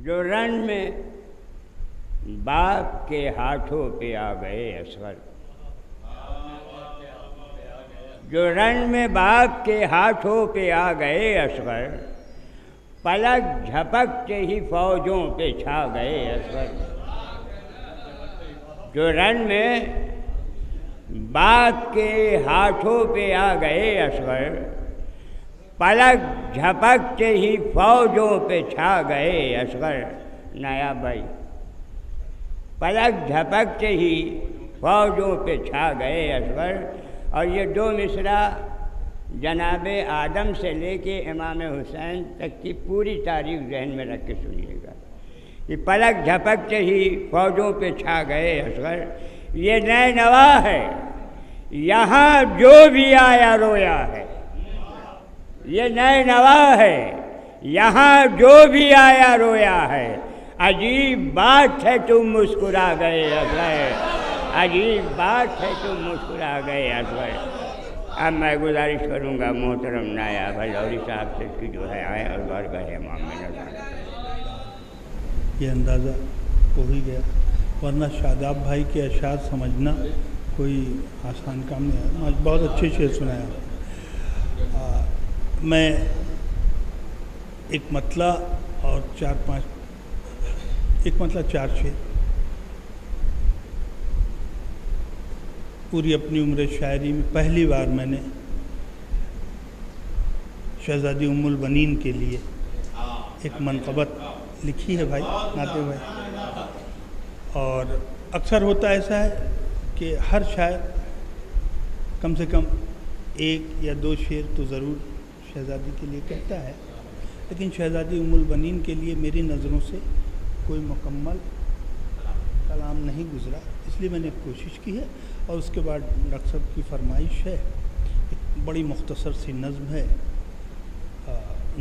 جو رن میں باپ کے ہاتھوں پہ آ گئے اصغر، جو رن میں باپ کے ہاتھوں پہ آ گئے اصغر، پلک جھپکتے ہی فوجوں پہ چھا گئے اصغر، جو رن میں باپ کے ہاتھوں پہ آ گئے اصغر، پلک جھپکتے ہی فوجوں پہ چھا گئے اصغر۔ نایاب بھائی، پلک جھپکتے ہی فوجوں پہ چھا گئے اصغر۔ اور یہ دو مصرع جناب آدم سے لے کے امام حسین تک کی پوری تاریخ ذہن میں رکھ کے سنیے گا۔ یہ پلک جھپکتے ہی فوجوں پہ چھا گئے اصغر، یہ نئے نوا ہے، یہاں جو بھی آیا رویا ہے۔ یہ نئے نوا ہے، یہاں جو بھی آیا رویا ہے۔ عجیب بات ہے تم مسکرا گئے اصغر، عجیب بات ہے تم مسکرا گئے اصغر۔ اب میں گزارش کروں گا محترم نایاب لوری صاحب سے کی جو ہے آئے اور بارگاہ امام میں نظر۔ یہ اندازہ ہو ہی گیا، ورنہ شاداب بھائی کے اشعار سمجھنا کوئی آسان کام نہیں ہے۔ بہت اچھے شعر سنایا۔ میں ایک مطلع اور ایک مطلع 4 شعر پوری اپنی عمر شاعری میں پہلی بار میں نے شہزادی ام البنین کے لیے ایک منقبت لکھی ہے بھائی ناطق بھائی۔ اور اکثر ہوتا ایسا ہے کہ ہر شاعر کم سے کم 1 یا 2 شعر تو ضرور شہزادی کے لیے کہتا ہے، لیکن شہزادی ام البنین کے لیے میری نظروں سے کوئی مکمل کلام نہیں گزرا، اس لیے میں نے کوشش کی ہے۔ اور اس کے بعد ڈاکٹر صاحب کی فرمائش ہے، ایک بڑی مختصر سی نظم ہے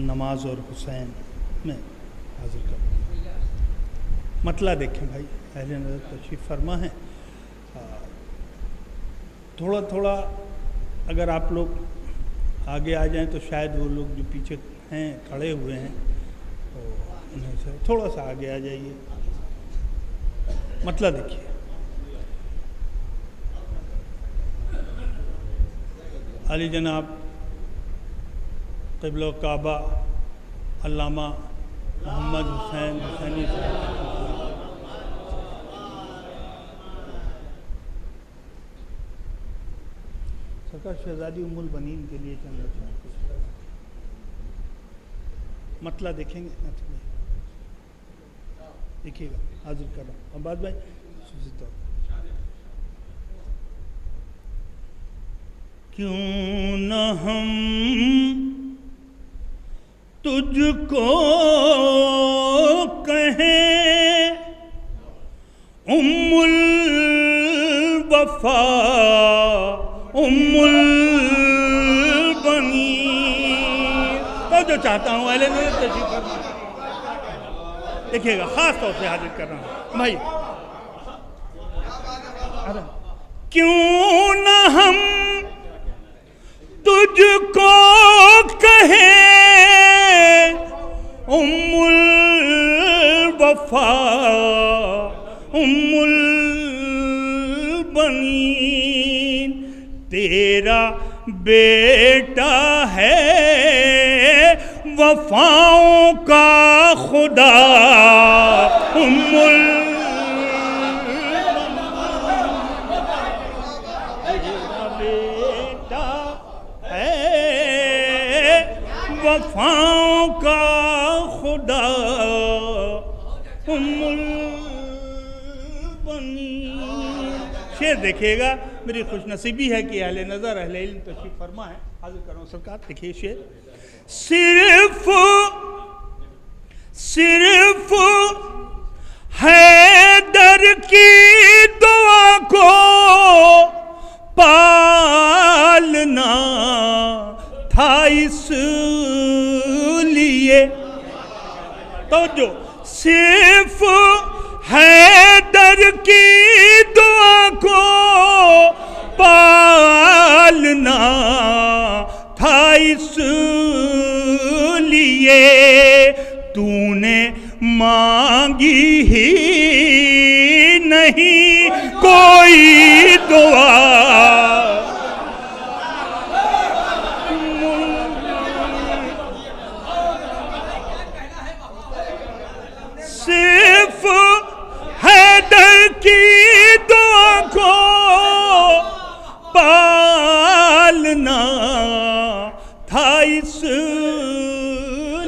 نماز اور حسین میں حاضر کروں۔ مطلع دیکھیں بھائی، اہل نظر تشریف فرما ہے۔ تھوڑا تھوڑا اگر آپ لوگ آگے آ جائیں تو شاید وہ لوگ جو پیچھے ہیں کھڑے ہوئے ہیں تو انہیں سے تھوڑا سا آگے آ جائیے۔ مطلع دیکھیے۔ علی جناب قبلہ کعبہ علامہ محمد حسین حسینی سرکار شہزادی ام البنین کے لیے چند اشعار مطلع دیکھیں گے، دیکھیے گا، حاضر کر رہا ہوں عباد بھائی خصوصی طور پر۔ کیوں نہ ہم تجھ کو کہیں ام الوفا ام البنین۔ تو جو چاہتا ہوں اہل نظر تشریف فرما دیکھیے گا، خاص طور سے حاضر کر رہا ہوں بھائی۔ کیوں نہ ہم تجھ کو کہیں ام الوفا ام البنین، تیرا بیٹا ہے وفاؤں کا خدا ام وفاؤں کا خدا ام البنین۔ شعر دیکھیے گا، میری خوش نصیبی ہے کہ اہل نظر اہل علم تشریف فرما ہے، حاضر کر رہا ہوں سرکار۔ دیکھیے شعر، صرف حیدر کی دعا کو پالنا تھا اس لیے، تو جو صرف حیدر کی دعا کو پالنا تھا اس لیے، تو نے مانگی ہی نہیں کوئی دعا، صرف حیدر کی دعا کو پالنا تھا، اس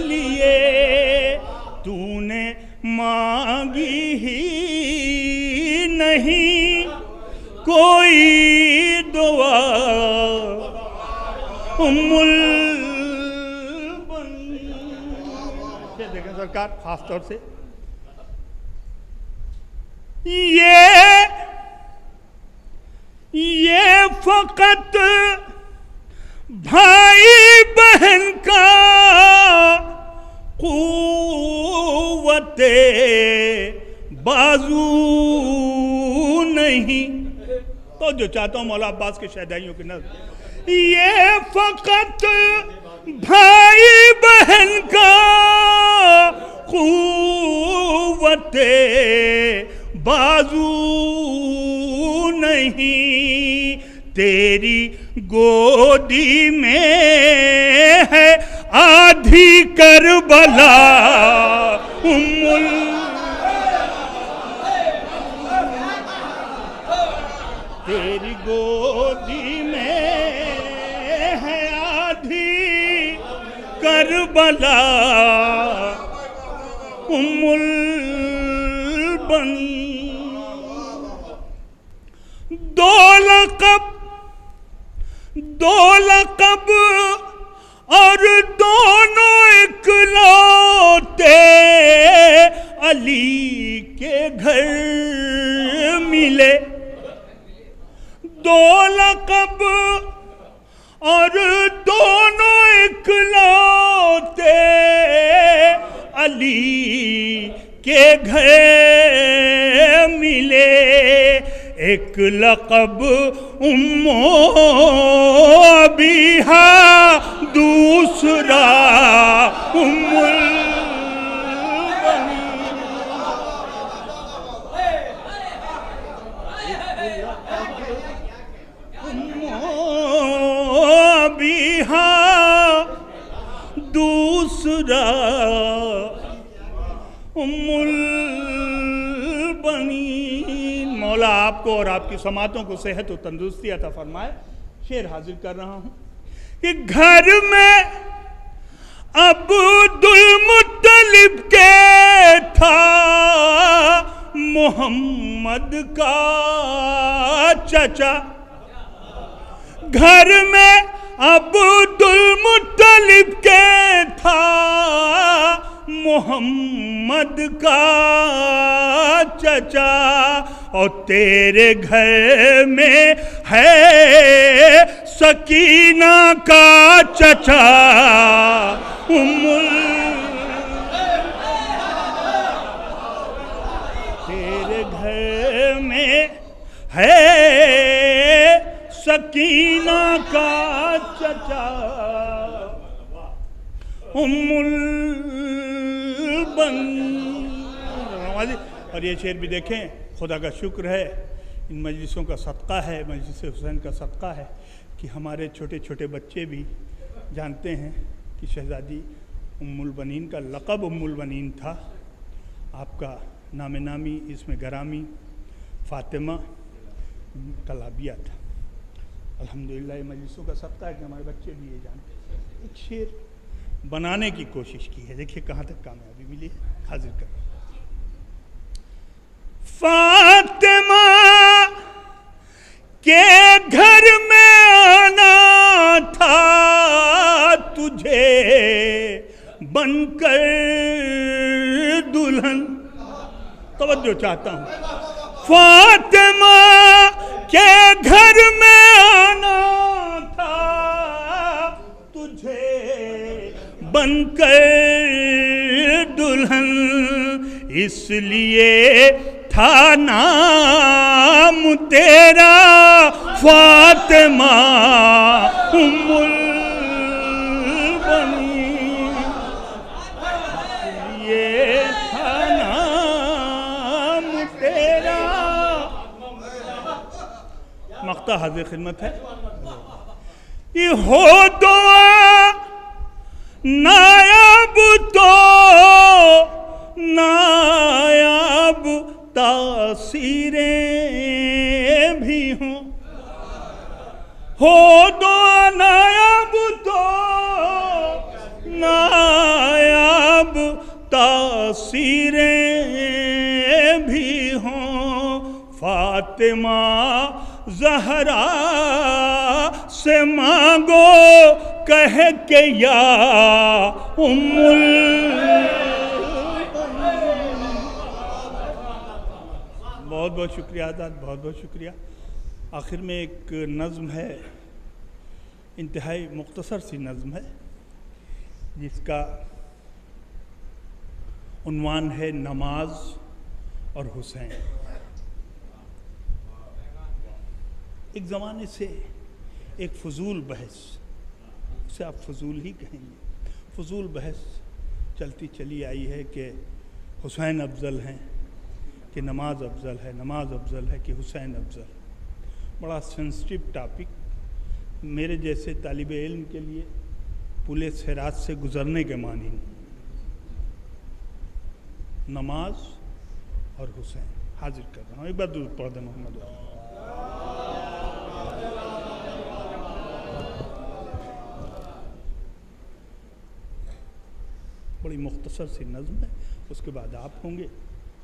لیے تو نے مانگی ہی نہیں کوئی دعا، دیکھیں سرکار خاص طور سے یہ فقط بھائی بہن کا قوت بازو نہیں، تو جو چاہتا ہوں مولا عباس کے شہدائیوں کی نظر، یہ فقط بھائی بہن کا قوت بازو نہیں، تیری گودی میں ہے آدھی کربلا، تیری گودی میں ہے آدھی کربلا، البنی، دو لقب اور دونوں اکلوتے علی کے گھر ملے، دو لقب اور دونوں اکلوتے علی کے گھر ملے، ایک لقب ام ابیہا دوسرا ام ابیہا دوسرا ام البنین۔ مولا آپ کو اور آپ کی سماعتوں کو صحت و تندرستی عطا فرمائے۔ شعر حاضر کر رہا ہوں کہ گھر میں عبد المطلب کے تھا محمد کا چچا، گھر میں عبد المطلب کے تھا محمد کا چچا، اور تیرے گھر میں ہے سکینہ کا چچا تیرے گھر میں ہے سکینہ کا چچا اور یہ شعر بھی دیکھیں، خدا کا شکر ہے، ان مجلسوں کا صدقہ ہے، مجلس حسین کا صدقہ ہے کہ ہمارے چھوٹے چھوٹے بچے بھی جانتے ہیں کہ شہزادی ام البنین کا لقب ام البنین تھا، آپ کا نام نامی اس میں گرامی فاطمہ کلابیہ تھا۔ الحمدللہ یہ مجلسوں کا صدقہ ہے کہ ہمارے بچے بھی یہ جانتے ہیں۔ ایک شعر بنانے کی کوشش کی ہے، دیکھیے کہاں تک کامیابی ملی ہے، حاضر کر رہا ہوں۔ فاطمہ کے گھر میں آنا تھا تجھے بن کر دلہن، توجہ چاہتا ہوں، فاطمہ کے گھر میں آنا تھا تجھے بن کر دلہن، اس لیے تھا نام تیرا فاطمہ ام البنین، یہ باختہ حاضر خدمت ہے. یہ ہو دعا نایاب تو نایاب تاثیریں بھی ہوں. ہو دعا نایاب تو نایاب تاثیریں بھی ہوں. فاطمہ زہرا سے مانگو کہہ کے یا بہت بہت شکریہ آزاد، بہت بہت شکریہ. آخر میں ایک نظم ہے، انتہائی مختصر سی نظم ہے، جس کا عنوان ہے نماز اور حسین. ایک زمانے سے ایک فضول بحث، اسے آپ فضول ہی کہیں گے، فضول بحث چلتی چلی آئی ہے کہ حسین افضل ہیں کہ نماز افضل ہے، نماز افضل ہے کہ حسین افضل. بڑا سینسٹیو ٹاپک، میرے جیسے طالب علم کے لیے پل صراط سے گزرنے کے معنی. نماز اور حسین حاضر کر رہا ہوں. ایک بار درود پڑھ دیں محمد. بڑی مختصر سی نظم ہے، اس کے بعد آپ ہوں گے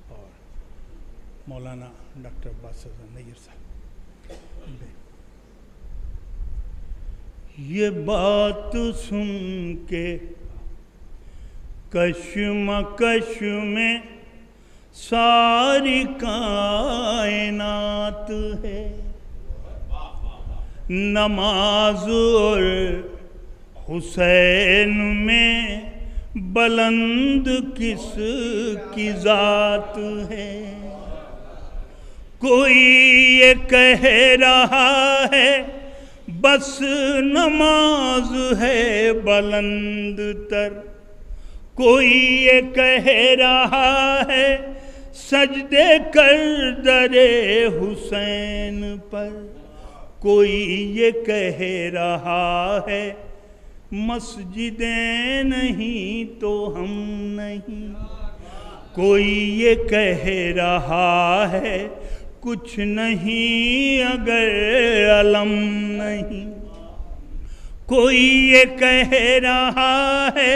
اور مولانا ڈاکٹر عباس رضا نیر صاحب. یہ بات سن کے کشمکش میں ساری کائنات ہے. نماز اور حسین میں بلند کس کی ذات ہے. کوئی یہ کہہ رہا ہے بس نماز ہے بلند تر. کوئی یہ کہہ رہا ہے سجدے کر در حسین پر. کوئی یہ کہہ رہا ہے مسجدیں نہیں تو ہم نہیں. کوئی یہ کہہ رہا ہے کچھ نہیں اگر علم نہیں. کوئی یہ کہہ رہا ہے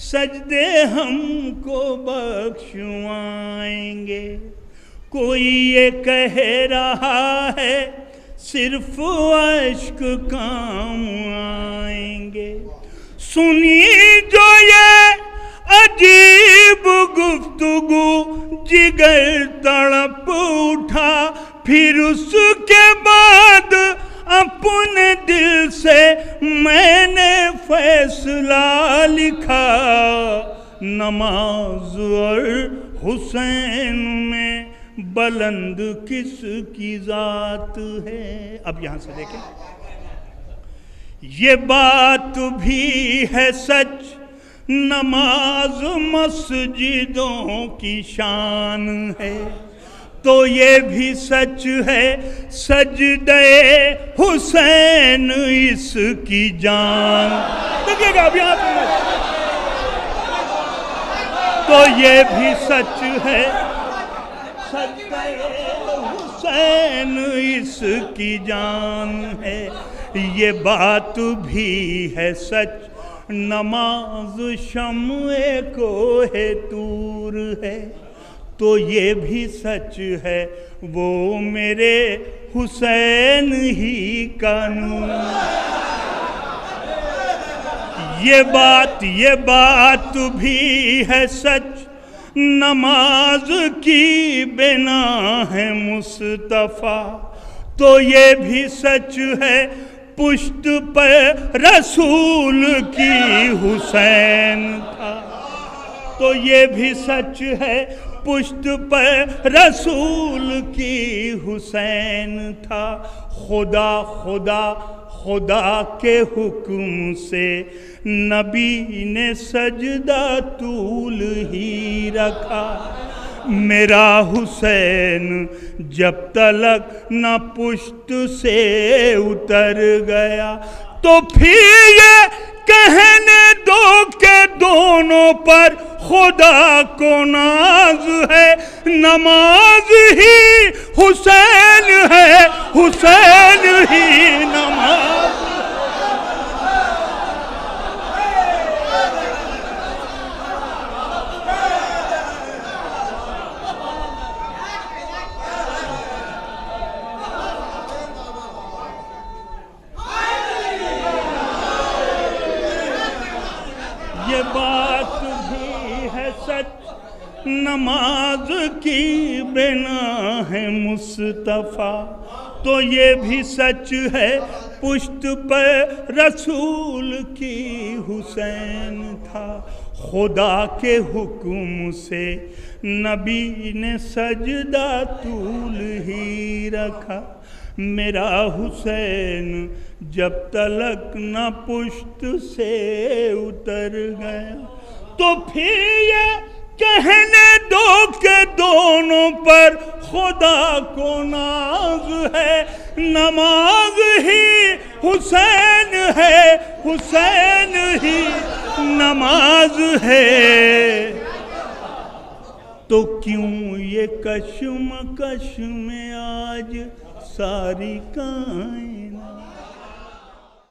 سجدے ہم کو بخشوائیں گے. کوئی یہ کہہ رہا ہے صرف عشق کام آئیں گے. سنی جو یہ عجیب گفتگو جگر تڑپ اٹھا. پھر اس کے بعد اپنے دل سے میں نے فیصلہ لکھا. نماز اور حسین میں بلند کس کی ذات ہے. اب یہاں سے دیکھیں، یہ بات بھی ہے سچ نماز مسجدوں کی شان ہے. تو یہ بھی سچ ہے سجدے حسین اس کی جان. دیکھیے گا اب یہاں سے، تو یہ بھی سچ ہے سجدے حسین اس کی جان ہے. یہ بات بھی ہے سچ نماز شمع کوہ طور ہے. تو یہ بھی سچ ہے وہ میرے حسین ہی کا نور. یہ بات بھی ہے سچ نماز کی بنا ہے مصطفیٰ. تو یہ بھی سچ ہے پشت پر رسول کی حسین تھا. تو یہ بھی سچ ہے پشت پر رسول کی حسین تھا. خدا خدا خدا کے حکم سے نبی نے سجدہ طول ہی رکھا. میرا حسین جب تلک نہ پشت سے اتر گیا تو پھر یہ کہنے دو کہ دونوں پر خدا کو ناز ہے، نماز ہی حسین ہے، حسین ہی نماز۔ یہ بات بھی ہے سچ نماز کی بنا ہے مصطفیٰ، تو یہ بھی سچ ہے پشت پر رسول کی حسین تھا۔ خدا کے حکم سے نبی نے سجدہ طول ہی رکھا، میرا حسین جب تلک نہ پشت سے اتر گیا تو پھر یہ کہنے دو کہ دونوں پر خدا کو ناز ہے، نماز ہی حسین ہے، حسین ہی نماز ہے۔ تو کیوں یہ کشمکش میں آج ساری کائنات